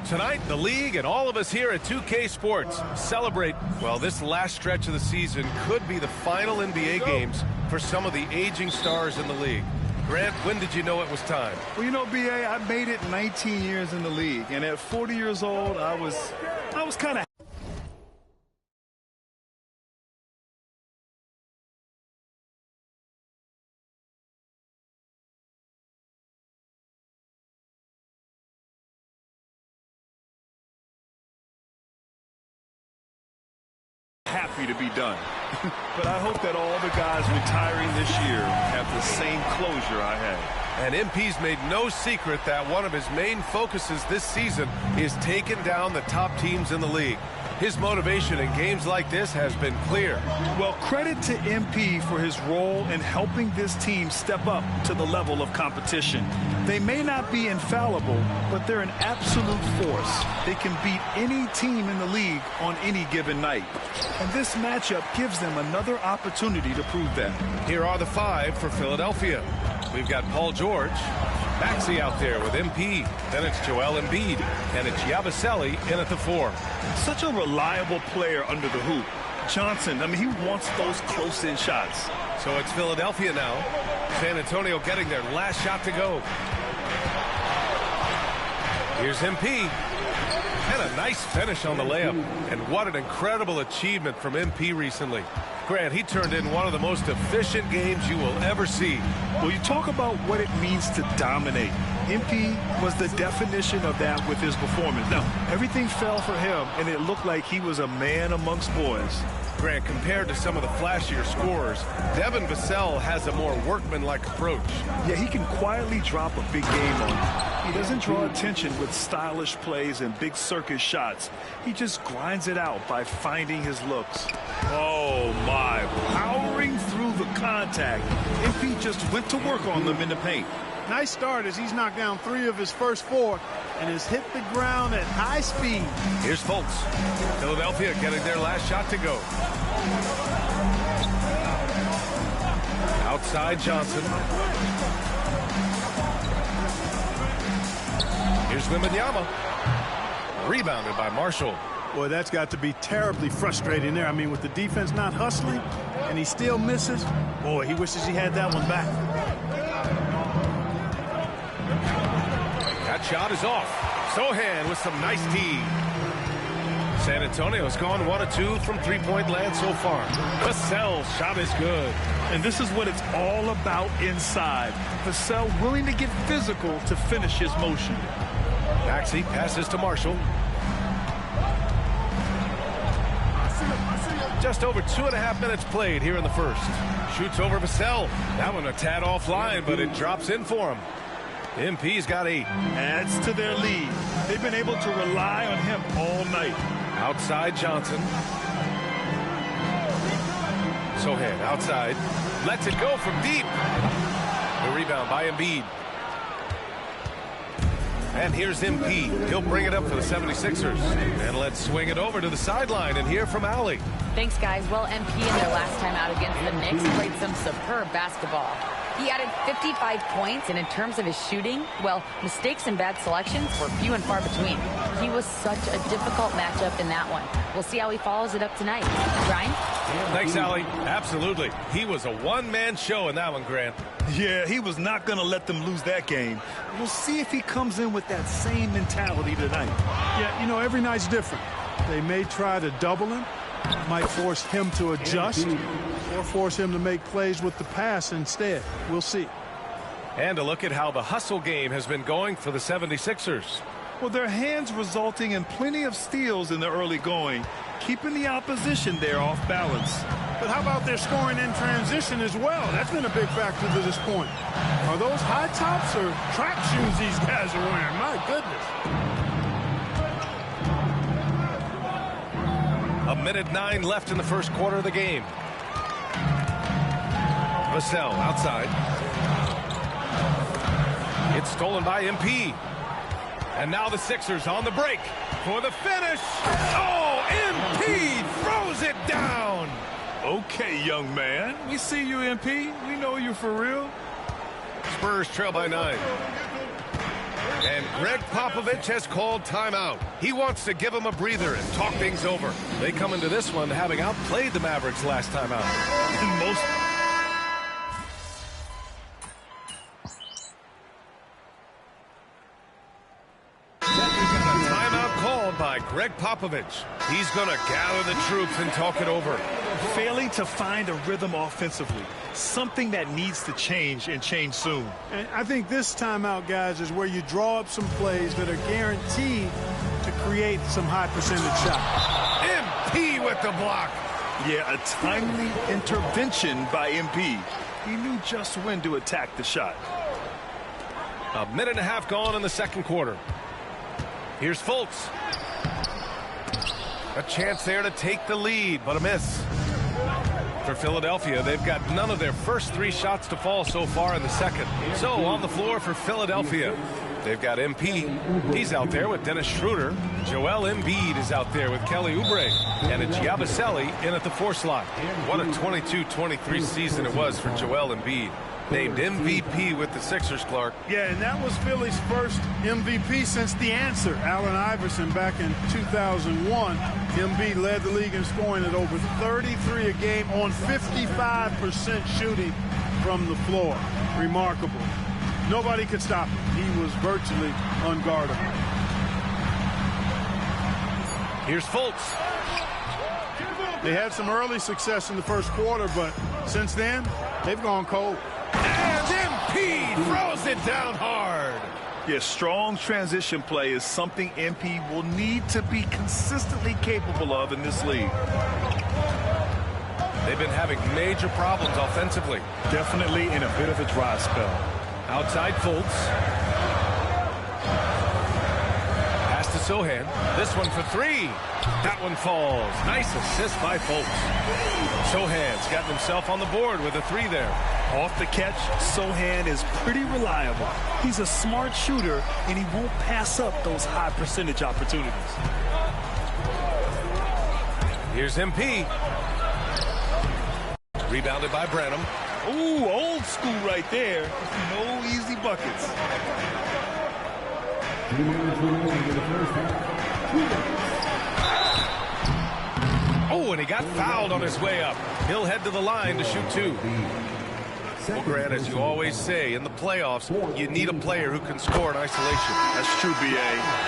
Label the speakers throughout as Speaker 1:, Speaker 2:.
Speaker 1: Tonight, the league and all of us here at 2K Sports celebrate, well, this last stretch of the season could be the final NBA games for some of the aging stars in the league. Grant, when did you know it was time?
Speaker 2: Well, you know, B.A., I made it 19 years in the league, and at 40 years old, I was kind of happy to be done. But I hope that all the guys retiring this year have the same closure I had.
Speaker 1: And MP's made no secret that one of his main focuses this season is taking down the top teams in the league. His motivation in games like this has been clear.
Speaker 2: Well, credit to MP for his role in helping this team step up to the level of competition. They may not be infallible, but they're an absolute force. They can beat any team in the league on any given night. And this matchup gives them another opportunity to prove that.
Speaker 1: Here are the five for Philadelphia. We've got Paul George, Maxey out there with MP, then it's Joel Embiid, and it's Yabusele in at the 4.
Speaker 2: Such a reliable player under the hoop. Johnson, I mean, he wants those close-in shots.
Speaker 1: So it's Philadelphia now. San Antonio getting their last shot to go. Here's MP. And a nice finish on the layup. And what an incredible achievement from MP recently. Grant, he turned in one of the most efficient games you will ever see.
Speaker 2: Well, you talk about what it means to dominate. MP was the definition of that with his performance. Now, everything fell for him, and it looked like he was a man amongst boys.
Speaker 1: Grant, compared to some of the flashier scorers, Devin Vassell has a more workmanlike approach.
Speaker 2: Yeah, he can quietly drop a big game on you. He doesn't draw attention with stylish plays and big circus shots. He just grinds it out by finding his looks. Oh, my. Powering through the contact. MP just went to work on them in the paint.
Speaker 3: Nice start as he's knocked down 3 of his first 4 and has hit the ground at high speed.
Speaker 1: Here's Fultz. Philadelphia getting their last shot to go. Outside Johnson. Here's Wembanyama. Rebounded by Marshall.
Speaker 3: Boy, that's got to be terribly frustrating there. I mean, with the defense not hustling and he still misses, boy, he wishes he had that one back.
Speaker 1: That shot is off. Sohan with some nice D. San Antonio's gone 1 of 2 from three-point land so far. Vassell's shot is good.
Speaker 2: And this is what it's all about inside. Vassell willing to get physical to finish his motion.
Speaker 1: Maxey passes to Marshall. Just over 2.5 minutes played here in the first. Shoots over Vassell. That one a tad offline, but it drops in for him. MP's got 8.
Speaker 2: Adds to their lead. They've been able to rely on him all night.
Speaker 1: Outside Johnson. Sohan outside. Lets it go from deep. The rebound by Embiid. And here's MP. He'll bring it up for the 76ers. And let's swing it over to the sideline and hear from Allie.
Speaker 4: Thanks, guys. Well, MP in their last time out against the Knicks played some superb basketball. He added 55 points, and in terms of his shooting, well, mistakes and bad selections were few and far between. He was such a difficult matchup in that one. We'll see how he follows it up tonight. Brian?
Speaker 1: Thanks, Allie. Absolutely. He was a one-man show in that one, Grant.
Speaker 2: Yeah, he was not going to let them lose that game. We'll see if he comes in with that same mentality tonight.
Speaker 3: Yeah, you know, every night's different. They may try to double him, might force him to adjust, or force him to make plays with the pass instead. We'll see.
Speaker 1: And a look at how the hustle game has been going for the 76ers.
Speaker 2: Well, their hands resulting in plenty of steals in the early going, keeping the opposition there off balance.
Speaker 3: But how about their scoring in transition as well? That's been a big factor to this point. Are those high tops or track shoes these guys are wearing? My goodness.
Speaker 1: 1:09 left in the first quarter of the game. Vassell outside. It's stolen by MP. And now the Sixers on the break for the finish. Oh, MP throws it down.
Speaker 2: Okay, young man. We see you, MP. We know you for real.
Speaker 1: Spurs trail by 9. And Greg Popovich has called timeout. He wants to give them a breather and talk things over. They come into this one having outplayed the Mavericks last time out. Timeout called by Greg Popovich. He's going to gather the troops and talk it over.
Speaker 2: Failing to find a rhythm offensively. Something that needs to change and change soon.
Speaker 3: And I think this timeout, guys, is where you draw up some plays that are guaranteed to create some high percentage shots.
Speaker 1: MP with the block.
Speaker 2: Yeah, a timely intervention by MP. He knew just when to attack the shot.
Speaker 1: A minute and a half gone in the second quarter. Here's Fultz. A chance there to take the lead, but a miss. For Philadelphia, they've got none of their first 3 shots to fall so far in the second. So on the floor for Philadelphia, they've got MP. He's out there with Dennis Schroeder. Joel Embiid is out there with Kelly Oubre. And a Giabaselli in at the 4 slot. What a 22-23 season it was for Joel Embiid. Named MVP with the Sixers, Clark.
Speaker 3: Yeah, and that was Philly's first MVP since the answer. Allen Iverson back in 2001. Embiid led the league in scoring at over 33 a game on 55% shooting from the floor. Remarkable. Nobody could stop him. He was virtually unguardable.
Speaker 1: Here's Fultz.
Speaker 3: They had some early success in the first quarter, but since then, they've gone cold.
Speaker 1: And MP throws it down hard.
Speaker 2: Yeah, strong transition play is something MP will need to be consistently capable of in this league.
Speaker 1: They've been having major problems offensively.
Speaker 2: Definitely in a bit of a dry spell.
Speaker 1: Outside Fultz. Pass to Sohan. This one for 3. That one falls. Nice assist by Fultz. Sohan's gotten himself on the board with a 3 there.
Speaker 2: Off the catch, Sohan is pretty reliable. He's a smart shooter, and he won't pass up those high percentage opportunities.
Speaker 1: Here's MP. Rebounded by Branham.
Speaker 2: Ooh, old school right there. No easy buckets.
Speaker 1: Oh, and he got fouled on his way up. He'll head to the line to shoot 2. Well, Grant, as you always say, in the playoffs, you need a player who can score in isolation.
Speaker 2: That's true, B.A.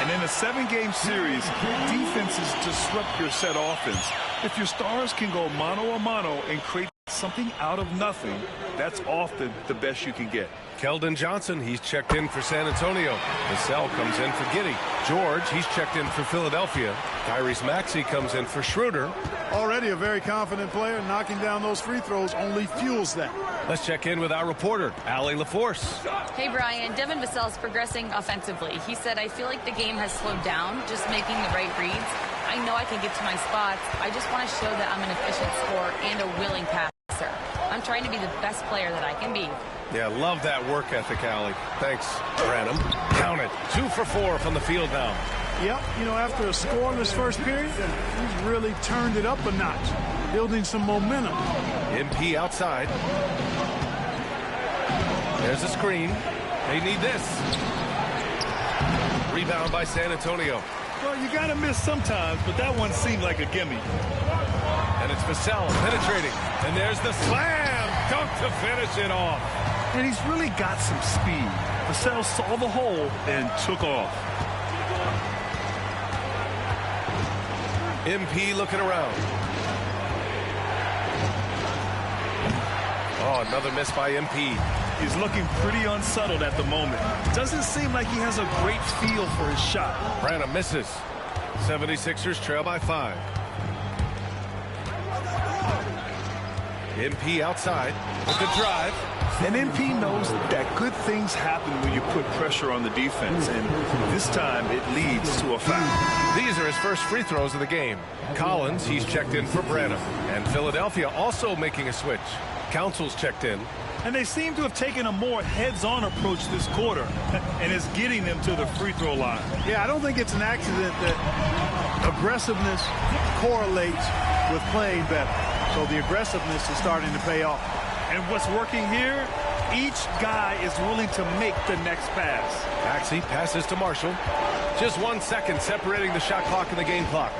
Speaker 2: And in a 7-game series, defenses disrupt your set offense. If your stars can go mano-a-mano and create something out of nothing, that's often the best you can get.
Speaker 1: Keldon Johnson, he's checked in for San Antonio. Vassell comes in for Giddey. George, he's checked in for Philadelphia. Tyrese Maxey comes in for Schroeder.
Speaker 3: Already a very confident player. Knocking down those free throws only fuels that.
Speaker 1: Let's check in with our reporter, Allie LaForce.
Speaker 4: Hey, Brian. Devin Vassell's progressing offensively. He said, I feel like the game has slowed down, just making the right reads. I know I can get to my spots. I just want to show that I'm an efficient scorer and a willing passer. I'm trying to be the best player that I can be.
Speaker 1: Yeah, love that work ethic, Allie. Thanks, Branham. Count it. 2 for 4 from the field now.
Speaker 3: Yep, you know, after a scoreless first period, he's really turned it up a notch, building some momentum.
Speaker 1: MP outside. There's a screen. They need this. Rebound by San Antonio.
Speaker 2: Well, you got to miss sometimes, but that one seemed like a gimme.
Speaker 1: And it's Vassell penetrating. And there's the slam dunk to finish it off.
Speaker 2: And he's really got some speed. Vassell saw the hole and took off.
Speaker 1: MP looking around. Oh, another miss by MP.
Speaker 2: He's looking pretty unsettled at the moment. Doesn't seem like he has a great feel for his shot.
Speaker 1: Branham misses. 76ers trail by 5. MP outside with the drive.
Speaker 2: And MP knows that good things happen when you put pressure on the defense, and this time it leads to a foul.
Speaker 1: These are his first free throws of the game. Collins, he's checked in for Branham. And Philadelphia also making a switch. Council's checked in.
Speaker 2: And they seem to have taken a more heads-on approach this quarter, and it's getting them to the free throw line.
Speaker 3: Yeah, I don't think it's an accident that aggressiveness correlates with playing better. So the aggressiveness is starting to pay off.
Speaker 2: And what's working here Each guy is willing to make the next pass.
Speaker 1: Maxey passes to Marshall. Just 1 second separating the shot clock and the game clock.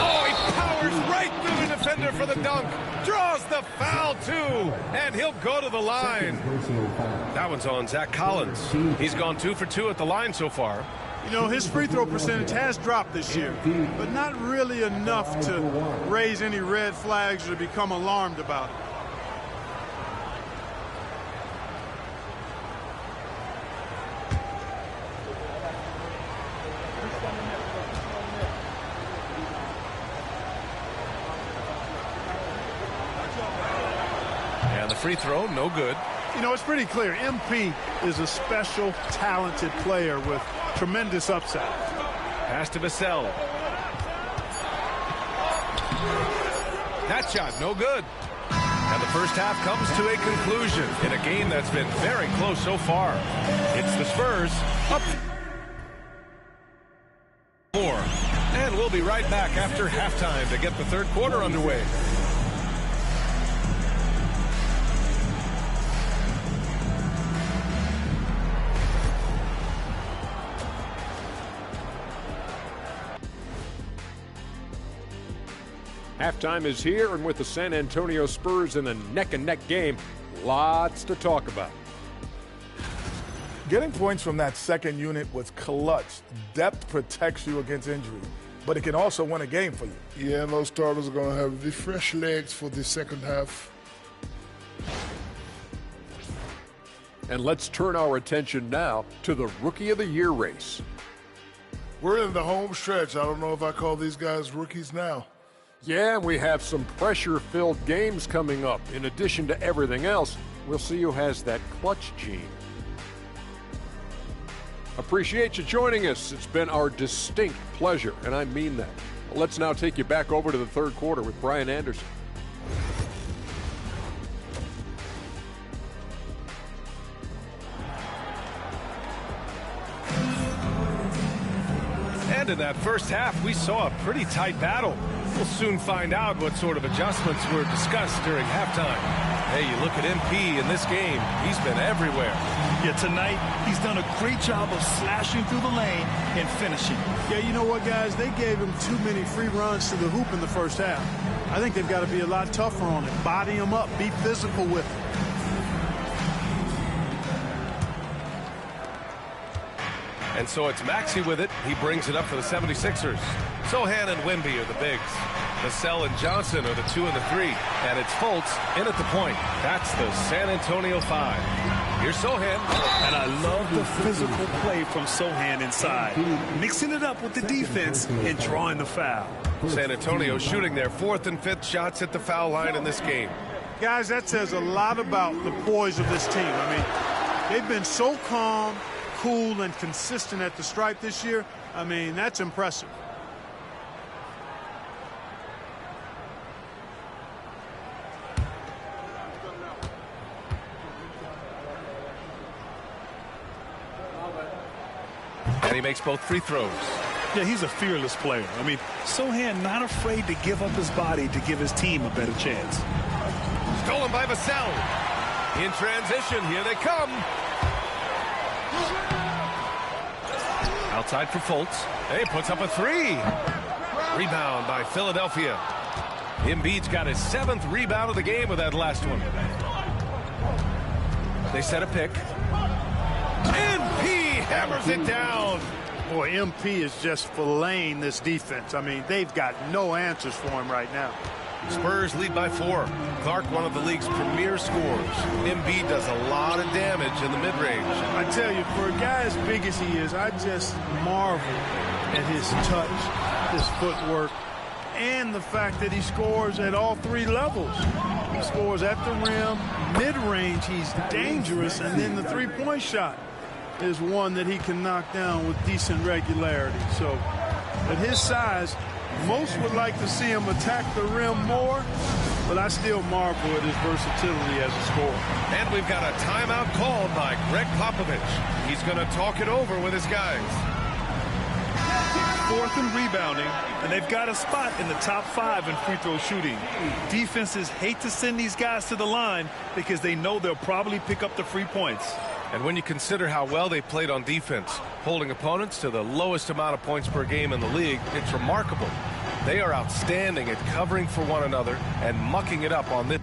Speaker 1: Oh, he powers right through the defender for the dunk. Draws the foul, too. And he'll go to the line. That one's on Zach Collins. He's gone 2 for 2 at the line so far.
Speaker 3: You know, his free throw percentage has dropped this year, but not really enough to raise any red flags or become alarmed about it.
Speaker 1: And the free throw, no good.
Speaker 3: You know, it's pretty clear. MP is a special, talented player with tremendous upside.
Speaker 1: Pass to Vassell. That shot, no good. And the first half comes to a conclusion in a game that's been very close so far. It's the Spurs up more. And we'll be right back after halftime to get the third quarter underway.
Speaker 5: Halftime is here, and with the San Antonio Spurs in a neck-and-neck game, lots to talk about.
Speaker 6: Getting points from that second unit was clutch. Depth protects you against injury, but it can also win a game for you.
Speaker 7: Yeah, and those starters are going to have the fresh legs for the second half.
Speaker 5: And let's turn our attention now to the Rookie of the Year race.
Speaker 7: We're in the home stretch. I don't know if I call these guys rookies now.
Speaker 5: Yeah, we have some pressure-filled games coming up. In addition to everything else, we'll see who has that clutch gene. Appreciate you joining us. It's been our distinct pleasure, and I mean that. Let's now take you back over to the third quarter with Brian Anderson.
Speaker 1: And in that first half, we saw a pretty tight battle. We'll soon find out what sort of adjustments were discussed during halftime. Hey, you look at MP in this game, he's been everywhere.
Speaker 2: Yeah, tonight, he's done a great job of slashing through the lane and finishing.
Speaker 3: Yeah, you know what, guys? They gave him too many free runs to the hoop in the first half. I think they've got to be a lot tougher on him. Body him up. Be physical with him.
Speaker 1: And so it's Maxey with it. He brings it up for the 76ers. Sohan and Wemby are the bigs. Vassell and Johnson are the 2 and the 3. And it's Fultz in at the point. That's the San Antonio 5. Here's Sohan.
Speaker 2: And I love the physical play from Sohan inside. Mixing it up with the defense and drawing the foul.
Speaker 1: San Antonio shooting their 4th and 5th shots at the foul line in this game.
Speaker 3: Guys, that says a lot about the poise of this team. I mean, they've been so calm, cool, and consistent at the stripe this year. I mean, that's impressive.
Speaker 1: And he makes both free throws.
Speaker 2: Yeah, he's a fearless player. I mean, Sohan not afraid to give up his body to give his team a better chance.
Speaker 1: Stolen by Vassell. In transition, here they come. Outside for Fultz. He puts up a 3. Rebound by Philadelphia. Embiid's got his 7th rebound of the game with that last one. They set a pick. MP hammers it down.
Speaker 3: Boy, MP is just filleting this defense. I mean, they've got no answers for him right now.
Speaker 1: Spurs lead by 4. Clark, one of the league's premier scorers. Embiid does a lot of damage in the mid-range.
Speaker 3: I tell you, for a guy as big as he is, I just marvel at his touch, his footwork, and the fact that he scores at all 3 levels. He scores at the rim, mid-range, he's dangerous, and then the three-point shot is one that he can knock down with decent regularity. So, at his size, most would like to see him attack the rim more, but I still marvel at his versatility as a scorer.
Speaker 1: And we've got a timeout called by Greg Popovich. He's going to talk it over with his guys.
Speaker 2: 4th in rebounding, and they've got a spot in the top 5 in free throw shooting. Defenses hate to send these guys to the line because they know they'll probably pick up the free points.
Speaker 1: And when you consider how well they played on defense, holding opponents to the lowest amount of points per game in the league, it's remarkable. They are outstanding at covering for one another and mucking it up on this.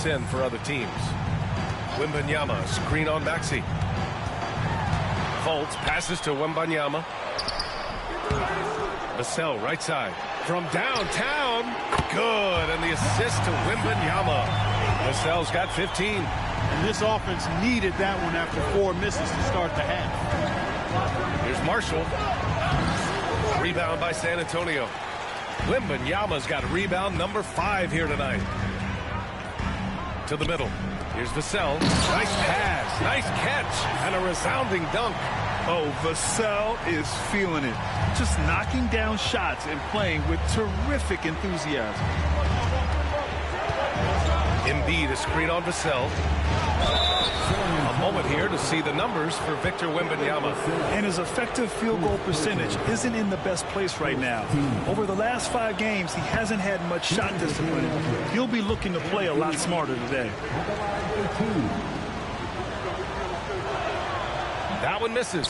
Speaker 1: In for other teams. Wembanyama, screen on Maxey. Fultz passes to Wembanyama. Vassell, right side. From downtown. Good. And the assist to Wembanyama. Vassell's got 15.
Speaker 3: And this offense needed that one after 4 misses to start the half.
Speaker 1: Here's Marshall. Rebound by San Antonio. Wembanyama's got rebound number 5 here tonight. To the middle. Here's Vassell. Nice pass. Nice catch. And a resounding dunk.
Speaker 2: Oh, Vassell is feeling it. Just knocking down shots and playing with terrific enthusiasm.
Speaker 1: Embiid, a screen on Vassell. A moment here to see the numbers for Victor Wembanyama.
Speaker 2: And his effective field goal percentage isn't in the best place right now. Over the last 5 games, he hasn't had much shot discipline. He'll be looking to play a lot smarter today.
Speaker 1: That one misses.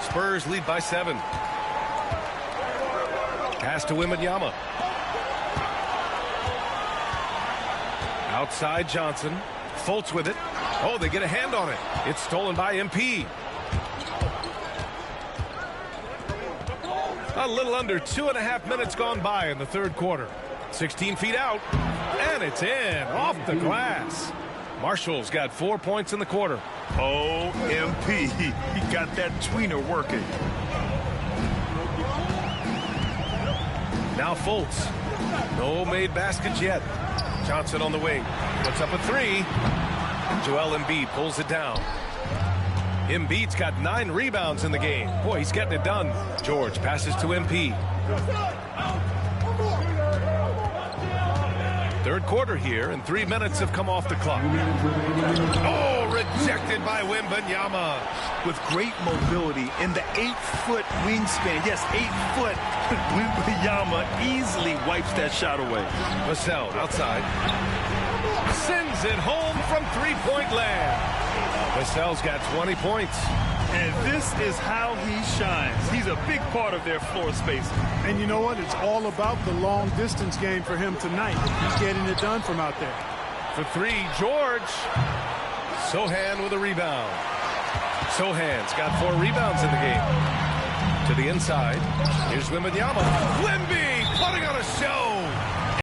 Speaker 1: Spurs lead by 7. Pass to Wembanyama. Outside Johnson. Fultz with it. Oh, they get a hand on it. It's stolen by MP. A little under 2.5 minutes gone by in the 3rd quarter. 16 feet out. And it's in. Off the glass. Marshall's got 4 points in the quarter.
Speaker 2: Oh, MP. He got that tweener working.
Speaker 1: Now Fultz. No made baskets yet. Johnson on the wing. Puts up a 3. Joel Embiid pulls it down. Embiid's got 9 rebounds in the game. Boy, he's getting it done. George passes to MP. 3rd quarter here, and 3 minutes have come off the clock. Oh, rejected by Wembanyama.
Speaker 2: With great mobility in the 8-foot wingspan. Yes, 8 foot. Wembanyama easily wipes that shot away.
Speaker 1: Vassell outside. Sends it home from 3-point land. Vassell's got 20 points.
Speaker 2: And this is how he shines. He's a big part of their floor space.
Speaker 3: And you know what? It's all about the long distance game for him tonight. He's getting it done from out there.
Speaker 1: For 3, George. Sohan with a rebound. Sohan's got 4 rebounds in the game. To the inside. Here's Wembanyama. Wemby putting on a show.